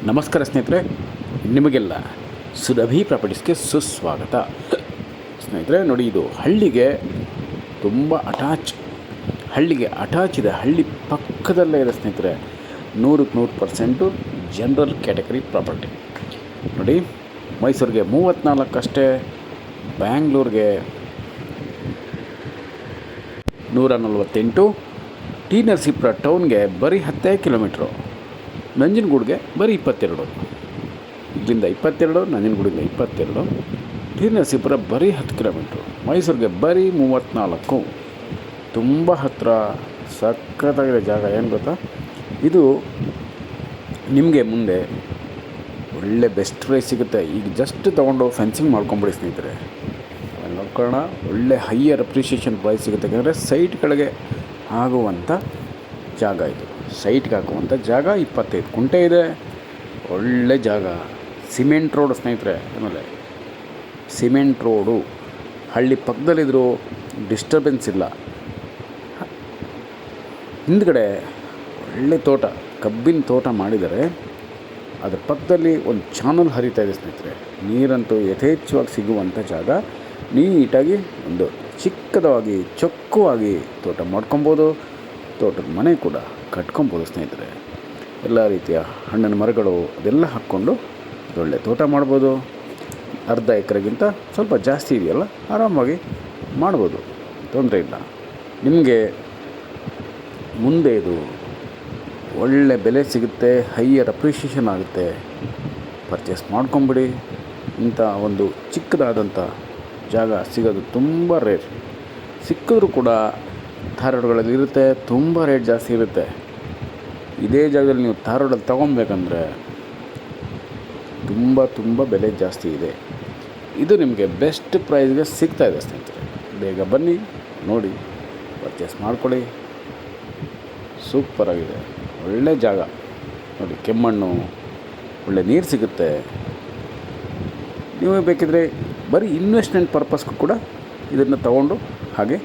ನಮಸ್ಕಾರ ಸ್ನೇಹಿತರೆ, ನಿಮಗೆಲ್ಲ ಸುರಭಿ ಪ್ರಾಪರ್ಟೀಸ್ಗೆ ಸುಸ್ವಾಗತ. ಸ್ನೇಹಿತರೆ ನೋಡಿ, ಇದು ಹಳ್ಳಿಗೆ ತುಂಬ ಹಳ್ಳಿಗೆ ಅಟ್ಯಾಚ್ ಇದೆ. ಹಳ್ಳಿ ಪಕ್ಕದಲ್ಲೇ ಇದೆ ಸ್ನೇಹಿತರೆ. 100% ಜನರಲ್ ಕ್ಯಾಟಗರಿ ಪ್ರಾಪರ್ಟಿ. ನೋಡಿ, ಮೈಸೂರಿಗೆ 34 ಅಷ್ಟೇ, ಬ್ಯಾಂಗ್ಳೂರಿಗೆ 148, ಟಿ ನರಸೀಪುರ ಟೌನ್ಗೆ ಬರೀ 10 ಕಿಲೋಮೀಟ್ರು, ನಂಜನಗೂಡಿಗೆ ಬರೀ 22. ಇಲ್ಲಿಂದ 22, ನಂಜನಗೂಡಿಂದ 22, ಟಿ ನರಸೀಪುರ ಬರೀ 10 ಕಿಲೋಮೀಟ್ರು, ಮೈಸೂರಿಗೆ ಬರೀ 34. ತುಂಬ ಹತ್ತಿರ, ಸಖತ್ತಾಗಿದೆ ಜಾಗ. ಏನು ಗೊತ್ತಾ, ಇದು ನಿಮಗೆ ಮುಂದೆ ಒಳ್ಳೆ ಬೆಸ್ಟ್ ಪ್ರೈಸ್ ಸಿಗುತ್ತೆ. ಈಗ ಜಸ್ಟ್ ತೊಗೊಂಡು ಫೆನ್ಸಿಂಗ್ ಮಾಡ್ಕೊಂಬಿಡಿ ಸ್ನೇಹಿತರೆ, ನೋಡ್ಕೊಳ್ಳೋಣ. ಒಳ್ಳೆ ಹೈಯರ್ ಅಪ್ರಿಷಿಯೇಷನ್ ಪ್ರೈಸ್ ಸಿಗುತ್ತೆ. ಯಾಕಂದರೆ ಸೈಟ್ಗಳಿಗೆ ಆಗುವಂಥ ಜಾಗ ಇದು. ಸೈಟ್ಗೆ ಹಾಕುವಂಥ ಜಾಗ 25 ಕುಂಟೆ ಇದೆ. ಒಳ್ಳೆ ಜಾಗ, ಸಿಮೆಂಟ್ ರೋಡು ಸ್ನೇಹಿತರೆ. ಆಮೇಲೆ ಸಿಮೆಂಟ್ ರೋಡು, ಹಳ್ಳಿ ಪಕ್ಕದಲ್ಲಿದ್ದರೂ ಡಿಸ್ಟರ್ಬೆನ್ಸ್ ಇಲ್ಲ. ಹಿಂದ್ಗಡೆ ಒಳ್ಳೆ ತೋಟ, ಕಬ್ಬಿನ ತೋಟ ಮಾಡಿದ್ದಾರೆ. ಅದರ ಪಕ್ಕದಲ್ಲಿ ಒಂದು ಚಾನಲ್ ಹರಿತಾ ಇದೆ ಸ್ನೇಹಿತರೆ. ನೀರಂತೂ ಯಥೇಚ್ಛವಾಗಿ ಸಿಗುವಂಥ ಜಾಗ. ನೀಟಾಗಿ ಒಂದು ಚಿಕ್ಕದಾಗಿ ಚೊಕ್ಕವಾಗಿ ತೋಟ ಮಾಡ್ಕೊಬೋದು. ತೋಟದ ಮನೆ ಕೂಡ ಕಟ್ಕೊಬೋದು ಸ್ನೇಹಿತರೆ. ಎಲ್ಲ ರೀತಿಯ ಹಣ್ಣಿನ ಮರಗಳು ಅದೆಲ್ಲ ಹಾಕ್ಕೊಂಡು ಒಳ್ಳೆ ತೋಟ ಮಾಡ್ಬೋದು. ಅರ್ಧ ಎಕರೆಗಿಂತ ಸ್ವಲ್ಪ ಜಾಸ್ತಿ ಇದೆಯಲ್ಲ, ಆರಾಮಾಗಿ ಮಾಡ್ಬೋದು, ತೊಂದರೆ ಇಲ್ಲ. ನಿಮಗೆ ಮುಂದೆ ಇದು ಒಳ್ಳೆ ಬೆಲೆ ಸಿಗುತ್ತೆ, ಹೈಯರ್ ಅಪ್ರಿಷಿಯೇಷನ್ ಆಗುತ್ತೆ. ಪರ್ಚೇಸ್ ಮಾಡ್ಕೊಂಬಿಡಿ. ಇಂಥ ಒಂದು ಚಿಕ್ಕದಾದಂಥ ಜಾಗ ಸಿಗೋದು ತುಂಬ ರೇರ್. ಸಿಕ್ಕಿದ್ರೂ ಕೂಡ ಧಾರವಾಡಗಳಲ್ಲಿ ಇರುತ್ತೆ, ತುಂಬ ರೇಟ್ ಜಾಸ್ತಿ ಇರುತ್ತೆ. ಇದೇ ಜಾಗದಲ್ಲಿ ನೀವು ಧಾರವಾಡಲ್ಲಿ ತೊಗೊಬೇಕಂದ್ರೆ ತುಂಬ ಬೆಲೆ ಜಾಸ್ತಿ ಇದೆ. ಇದು ನಿಮಗೆ ಬೆಸ್ಟ್ ಪ್ರೈಸ್ಗೆ ಸಿಗ್ತಾಯಿದೆ ಸ್ನೇಹಿತರೆ. ಬೇಗ ಬನ್ನಿ, ನೋಡಿ, ಪರ್ಚೇಸ್ ಮಾಡ್ಕೊಳ್ಳಿ. ಸೂಪರಾಗಿದೆ, ಒಳ್ಳೆ ಜಾಗ. ನೋಡಿ, ಕೆಮ್ಮಣ್ಣು, ಒಳ್ಳೆ ನೀರು ಸಿಗುತ್ತೆ. ನೀವು ಬೇಕಿದ್ರೆ ಬರೀ ಇನ್ವೆಸ್ಟ್ಮೆಂಟ್ ಪರ್ಪಸ್ಗೂ ಕೂಡ ಇದನ್ನು ತೊಗೊಂಡು ಹಾಗೆ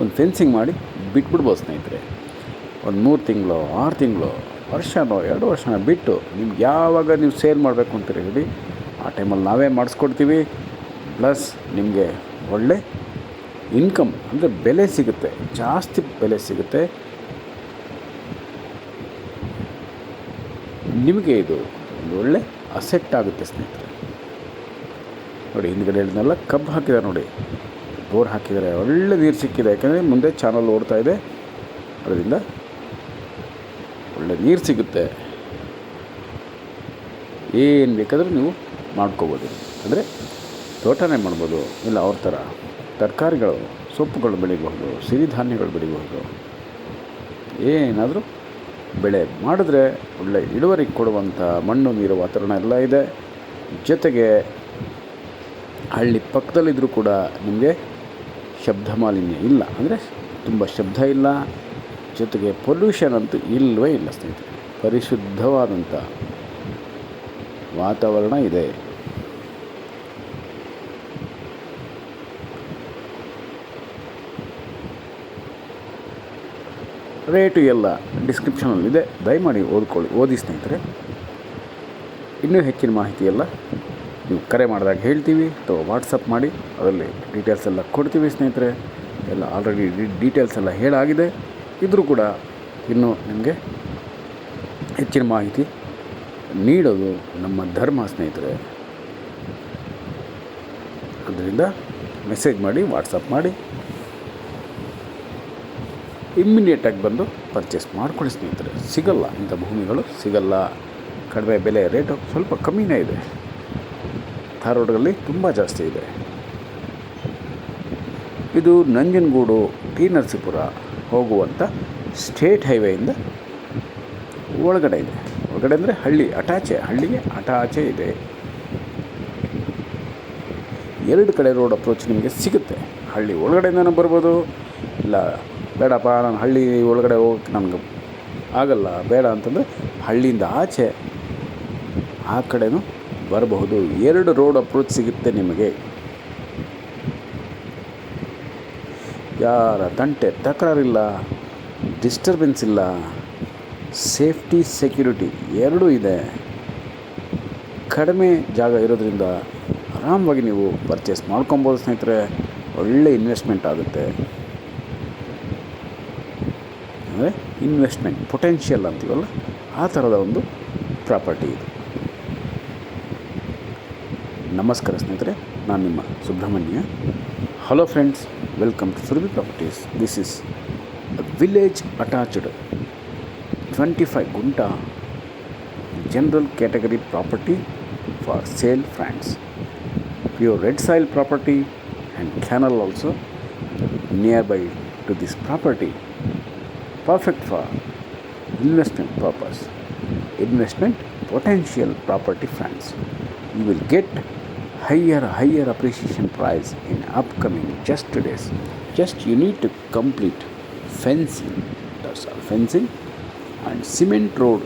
ಒಂದು ಫೆನ್ಸಿಂಗ್ ಮಾಡಿ ಬಿಟ್ಬಿಡ್ಬೋದು ಸ್ನೇಹಿತರೆ. ಒಂದು 3 ತಿಂಗಳು, 6 ತಿಂಗಳು, ವರ್ಷನೋ 2 ವರ್ಷನೋ ಬಿಟ್ಟು ನಿಮ್ಗೆ ಯಾವಾಗ ನೀವು ಸೇಲ್ ಮಾಡಬೇಕು ಅಂತೀರಿ ಹೇಳಿ, ಆ ಟೈಮಲ್ಲಿ ನಾವೇ ಮಾಡಿಸ್ಕೊಡ್ತೀವಿ. ಪ್ಲಸ್ ನಿಮಗೆ ಒಳ್ಳೆ ಇನ್ಕಮ್, ಅಂದರೆ ಬೆಲೆ ಸಿಗುತ್ತೆ, ಜಾಸ್ತಿ ಬೆಲೆ ಸಿಗುತ್ತೆ. ನಿಮಗೆ ಇದು ಒಂದು ಒಳ್ಳೆ ಅಸೆಟ್ ಆಗುತ್ತೆ ಸ್ನೇಹಿತರೆ. ನೋಡಿ, ಹಿಂದ್ಗಡೆ ಹೇಳಿದ್ನೆಲ್ಲ ಕಬ್ಬು ಹಾಕಿದ್ದಾರೆ. ನೋಡಿ, ಬೋರ್ ಹಾಕಿದ್ದಾರೆ, ಒಳ್ಳೆ ನೀರು ಸಿಕ್ಕಿದೆ. ಯಾಕೆಂದರೆ ಮುಂದೆ ಚಾನಲ್ ಓಡ್ತಾ ಇದೆ, ಅದರಿಂದ ಒಳ್ಳೆ ನೀರು ಸಿಗುತ್ತೆ. ಏನು ಬೇಕಾದರೂ ನೀವು ಮಾಡ್ಕೋಬೋದು. ಅಂದರೆ ತೋಟನೇ ಮಾಡ್ಬೋದು, ಇಲ್ಲ ಅವ್ರ ಥರ ತರಕಾರಿಗಳು, ಸೊಪ್ಪುಗಳು ಬೆಳಿಬಹುದು, ಸಿರಿಧಾನ್ಯಗಳು ಬೆಳಿಬಹುದು. ಏನಾದರೂ ಬೆಳೆ ಮಾಡಿದ್ರೆ ಒಳ್ಳೆ ಇಳುವರಿ ಕೊಡುವಂಥ ಮಣ್ಣು, ನೀರು, ವಾತಾವರಣ ಎಲ್ಲ ಇದೆ. ಜೊತೆಗೆ ಹಳ್ಳಿ ಪಕ್ಕದಲ್ಲಿದ್ದರೂ ಕೂಡ ನಿಮಗೆ ಶಬ್ದ ಮಾಲಿನ್ಯ ಇಲ್ಲ, ಅಂದರೆ ತುಂಬ ಶಬ್ದ ಇಲ್ಲ. ಜೊತೆಗೆ ಪೊಲ್ಯೂಷನ್ ಅಂತೂ ಇಲ್ಲವೇ ಇಲ್ಲ ಸ್ನೇಹಿತರೆ. ಪರಿಶುದ್ಧವಾದಂಥ ವಾತಾವರಣ ಇದೆ. ರೇಟು ಎಲ್ಲ ಡಿಸ್ಕ್ರಿಪ್ಷನಲ್ಲಿದೆ, ದಯಮಾಡಿ ಓದಿ ಸ್ನೇಹಿತರೆ. ಇನ್ನೂ ಹೆಚ್ಚಿನ ಮಾಹಿತಿ ಎಲ್ಲ ನೀವು ಕರೆ ಮಾಡಿದಾಗ ಹೇಳ್ತೀವಿ, ಅಥವಾ ವಾಟ್ಸಪ್ ಮಾಡಿ, ಅದರಲ್ಲಿ ಡೀಟೇಲ್ಸ್ ಎಲ್ಲ ಕೊಡ್ತೀವಿ ಸ್ನೇಹಿತರೆ. ಎಲ್ಲ ಆಲ್ರೆಡಿ ಡೀಟೇಲ್ಸ್ ಎಲ್ಲ ಹೇಳಾಗಿದೆ. ಇದ್ರೂ ಕೂಡ ಇನ್ನೂ ನಿಮಗೆ ಹೆಚ್ಚಿನ ಮಾಹಿತಿ ನೀಡೋದು ನಮ್ಮ ಧರ್ಮ ಸ್ನೇಹಿತರೆ. ಅದರಿಂದ ಮೆಸೇಜ್ ಮಾಡಿ, ವಾಟ್ಸಪ್ ಮಾಡಿ, ಇಮ್ಮಿಡಿಯೇಟಾಗಿ ಬಂದು ಪರ್ಚೇಸ್ ಮಾಡ್ಕೊಳ್ಳಿ ಸ್ನೇಹಿತರೆ. ಸಿಗಲ್ಲ, ಇಂಥ ಭೂಮಿಗಳು ಸಿಗಲ್ಲ. ಕಡಿಮೆ ಬೆಲೆ, ರೇಟು ಸ್ವಲ್ಪ ಕಮ್ಮಿನೇ ಇದೆ. ಧಾರವಾಡದಲ್ಲಿ ತುಂಬ ಜಾಸ್ತಿ ಇದೆ. ಇದು ನಂಜನಗೂಡು, ಟಿ ನರಸೀಪುರ ಹೋಗುವಂಥ ಸ್ಟೇಟ್ ಹೈವೇಯಿಂದ ಒಳಗಡೆ ಇದೆ. ಒಳಗಡೆ ಅಂದರೆ ಹಳ್ಳಿಗೆ ಅಟಾಚೆ ಇದೆ. 2 ಕಡೆ ರೋಡ್ ಅಪ್ರೋಚ್ ನಿಮಗೆ ಸಿಗುತ್ತೆ. ಹಳ್ಳಿ ಒಳಗಡೆಯಿಂದನೂ ಬರ್ಬೋದು, ಇಲ್ಲ ಬೇಡಪ್ಪ ನಾನು ಹಳ್ಳಿ ಒಳಗಡೆ ಹೋಗಕ್ಕೆ ನನಗೆ ಆಗಲ್ಲ, ಬೇಡ ಅಂತಂದರೆ ಹಳ್ಳಿಯಿಂದ ಆಚೆ ಆ ಕಡೆನೂ ಬರಬಹುದು. 2 ರೋಡ್ ಅಪ್ರೋಚ್ ಸಿಗುತ್ತೆ ನಿಮಗೆ. ಯಾರ ತಂಟೆ ತಕರಾರಿಲ್ಲ, ಡಿಸ್ಟರ್ಬೆನ್ಸ್ ಇಲ್ಲ, ಸೇಫ್ಟಿ ಸೆಕ್ಯೂರಿಟಿ ಎರಡೂ ಇದೆ. ಕಡಿಮೆ ಜಾಗ ಇರೋದ್ರಿಂದ ಆರಾಮವಾಗಿ ನೀವು ಪರ್ಚೇಸ್ ಮಾಡ್ಕೊಬೋದು ಸ್ನೇಹಿತರೆ. ಒಳ್ಳೆ ಇನ್ವೆಸ್ಟ್ಮೆಂಟ್ ಆಗುತ್ತೆ. ಅಂದರೆ ಇನ್ವೆಸ್ಟ್ಮೆಂಟ್ ಪೊಟೆನ್ಷಿಯಲ್ ಅಂತೀವಲ್ಲ, ಆ ಥರದ ಒಂದು ಪ್ರಾಪರ್ಟಿ ಇದು. ನಮಸ್ಕಾರ ಸ್ನೇಹಿತರೆ, ನಾನು ನಿಮ್ಮ Subramanya. Hello friends, welcome to Surabhi properties. This is village attached 25 gunta general category property for sale friends. Pure red soil property and canal also nearby to this property. Perfect for investment purpose. Investment potential property friends. You will get higher appreciation price in upcoming just days. Just you need to complete fencing. That's all. Fencing and cement road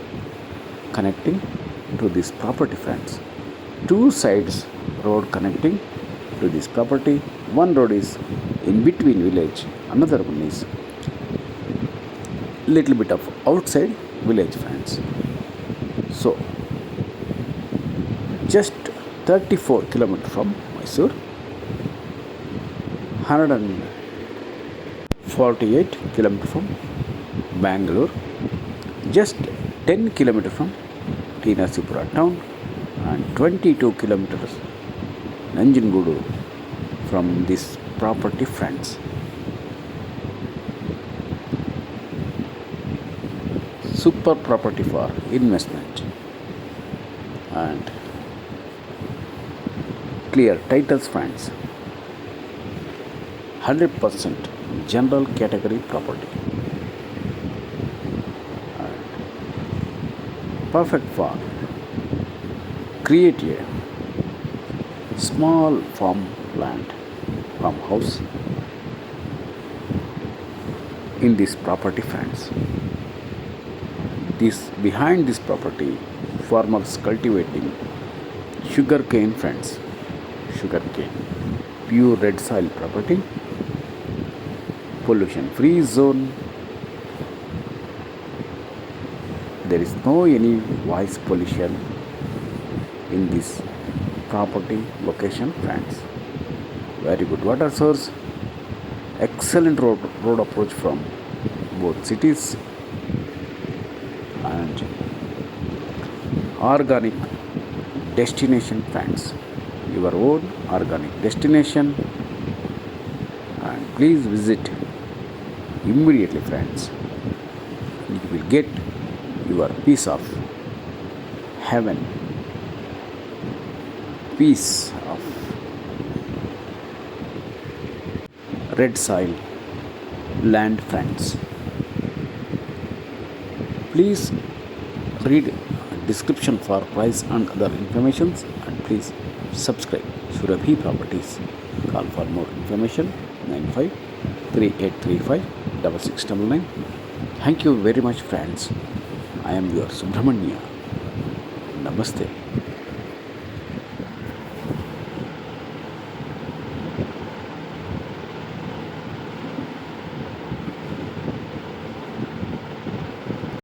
connecting to this property friends. 2 sides road connecting to this property. One road is in between village, another one is little bit of outside village friends. So just 34 km from Mysore, 148 km from Bangalore, just 10 km from T. Narsipura town and 22 kilometers Nanjangoodu from this property friends. Super property for investment and clear titles friends. 100% general category property. Perfect for create a small farmhouse in this property friends. This behind this property, farmers cultivating sugarcane friends. Sugarcane, pure red soil property, pollution free zone. There is no any voice pollution in this property location friends. Very good water source, excellent road approach from both cities, and organic destination friends. Your own organic destination, and please visit immediately friends. You will get your piece of heaven, piece of red soil land friends. Please read description for price and other informations, and please subscribe Surabhi Properties. Call for more information 9538356699. Thank you very much friends. I am your Subramanya. Namaste.